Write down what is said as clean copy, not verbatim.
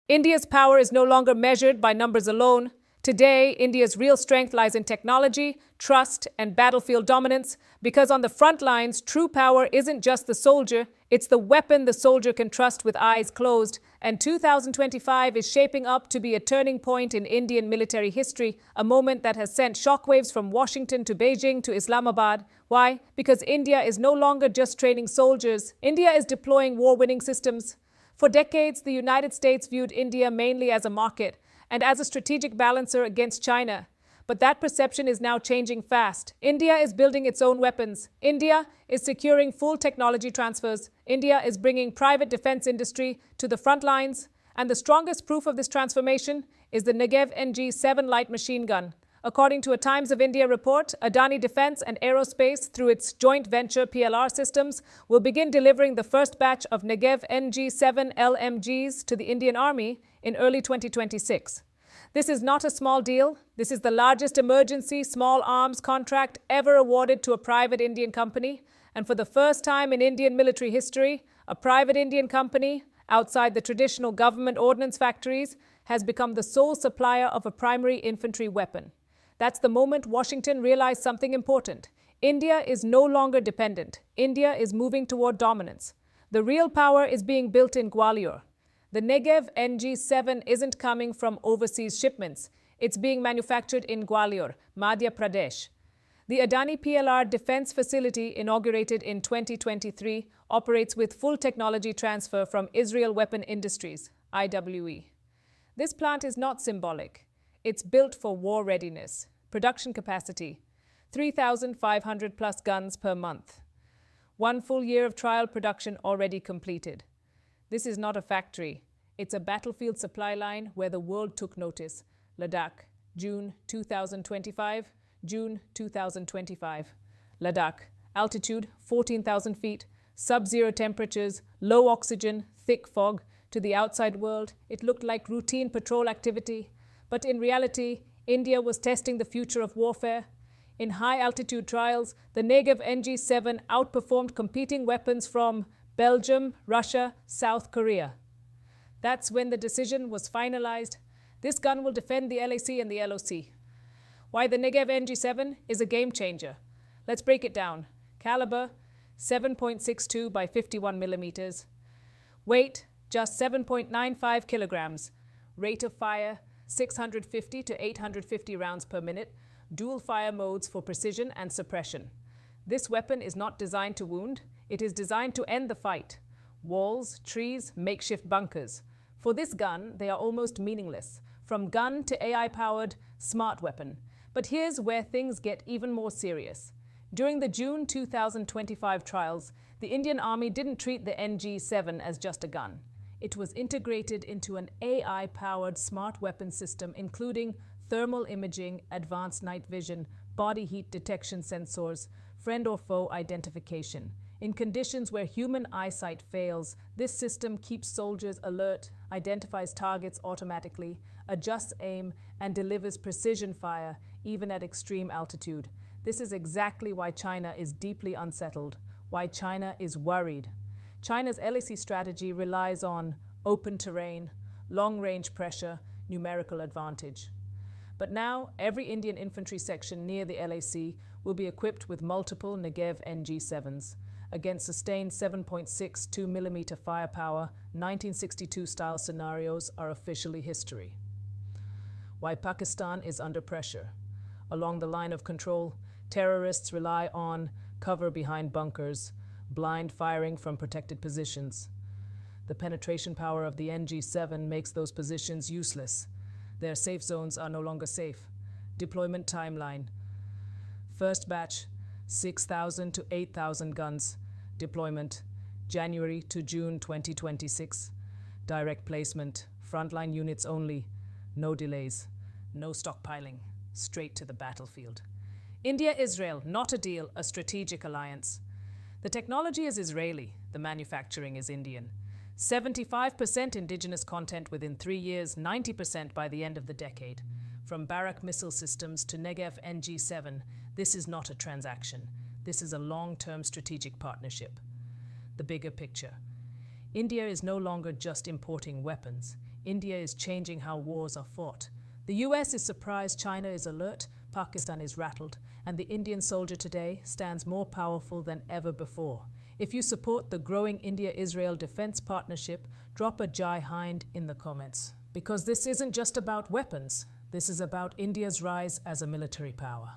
India's power is no longer measured by numbers alone. Today, India's real strength lies in technology, trust, and battlefield dominance, because on the front lines, true power isn't just the soldier, it's the weapon the soldier can trust with eyes closed. And 2025 is shaping up to be a turning point in Indian military history, a moment that has sent shockwaves from Washington to Beijing to Islamabad. Why? Because India is no longer just training soldiers. India is deploying war-winning systems. For decades, the United States viewed India mainly as a market and as a strategic balancer against China. But that perception is now changing fast. India is building its own weapons. India is securing full technology transfers. India is bringing private defense industry to the front lines. And the strongest proof of this transformation is the Negev NG7 light machine gun. According to a Times of India report, Adani Defense and Aerospace, through its joint venture PLR Systems, will begin delivering the first batch of Negev NG7 LMGs to the Indian Army in early 2026. This is not a small deal. This is the largest emergency small arms contract ever awarded to a private Indian company. And for the first time in Indian military history, a private Indian company, outside the traditional government ordnance factories, has become the sole supplier of a primary infantry weapon. That's the moment Washington realized something important. India is no longer dependent. India is moving toward dominance. The real power is being built in Gwalior. The Negev NG7 isn't coming from overseas shipments. It's being manufactured in Gwalior, Madhya Pradesh. The Adani PLR defense facility, inaugurated in 2023, operates with full technology transfer from Israel Weapon Industries, IWE. This plant is not symbolic. It's built for war readiness. Production capacity, 3,500 plus guns per month. 1 full year of trial production already completed. This is not a factory. It's a battlefield supply line where the world took notice. Ladakh, June 2025, June 2025. Ladakh, altitude 14,000 feet, sub-zero temperatures, low oxygen, thick fog. To the outside world, it looked like routine patrol activity. But in reality, India was testing the future of warfare. In high-altitude trials, the Negev NG7 outperformed competing weapons from Belgium, Russia, South Korea. That's when the decision was finalized. This gun will defend the LAC and the LoC. Why the Negev NG7 is a game changer. Let's break it down. Caliber, 7.62 by 51 millimeters. Weight, just 7.95 kilograms. Rate of fire, 650 to 850 rounds per minute. Dual fire modes for precision and suppression. This weapon is not designed to wound. It is designed to end the fight. Walls, trees, makeshift bunkers. For this gun, they are almost meaningless. From gun to AI-powered smart weapon. But here's where things get even more serious. During the June 2025 trials, the Indian Army didn't treat the NG7 as just a gun. It was integrated into an AI-powered smart weapon system, including thermal imaging, advanced night vision, body heat detection sensors, friend or foe identification. In conditions where human eyesight fails, this system keeps soldiers alert, identifies targets automatically, adjusts aim, and delivers precision fire, even at extreme altitude. This is exactly why China is deeply unsettled, why China is worried. China's LAC strategy relies on open terrain, long-range pressure, numerical advantage. But now, every Indian infantry section near the LAC will be equipped with multiple Negev NG7s. Against sustained 7.62 millimeter firepower, 1962-style scenarios are officially history. Why Pakistan is under pressure. Along the line of control, terrorists rely on cover behind bunkers, blind firing from protected positions. The penetration power of the NG7 makes those positions useless. Their safe zones are no longer safe. Deployment timeline. First batch, 6,000 to 8,000 guns. Deployment, January to June 2026. Direct placement, frontline units only. No delays, no stockpiling. Straight to the battlefield. India-Israel, not a deal, a strategic alliance. The technology is Israeli, the manufacturing is Indian. 75% indigenous content within 3 years, 90% by the end of the decade. From Barak missile systems to Negev NG7, this is not a transaction. This is a long-term strategic partnership. The bigger picture. India is no longer just importing weapons. India is changing how wars are fought. The US is surprised, China is alert, Pakistan is rattled, and the Indian soldier today stands more powerful than ever before. If you support the growing India-Israel defense partnership, drop a Jai Hind in the comments. Because this isn't just about weapons, this is about India's rise as a military power.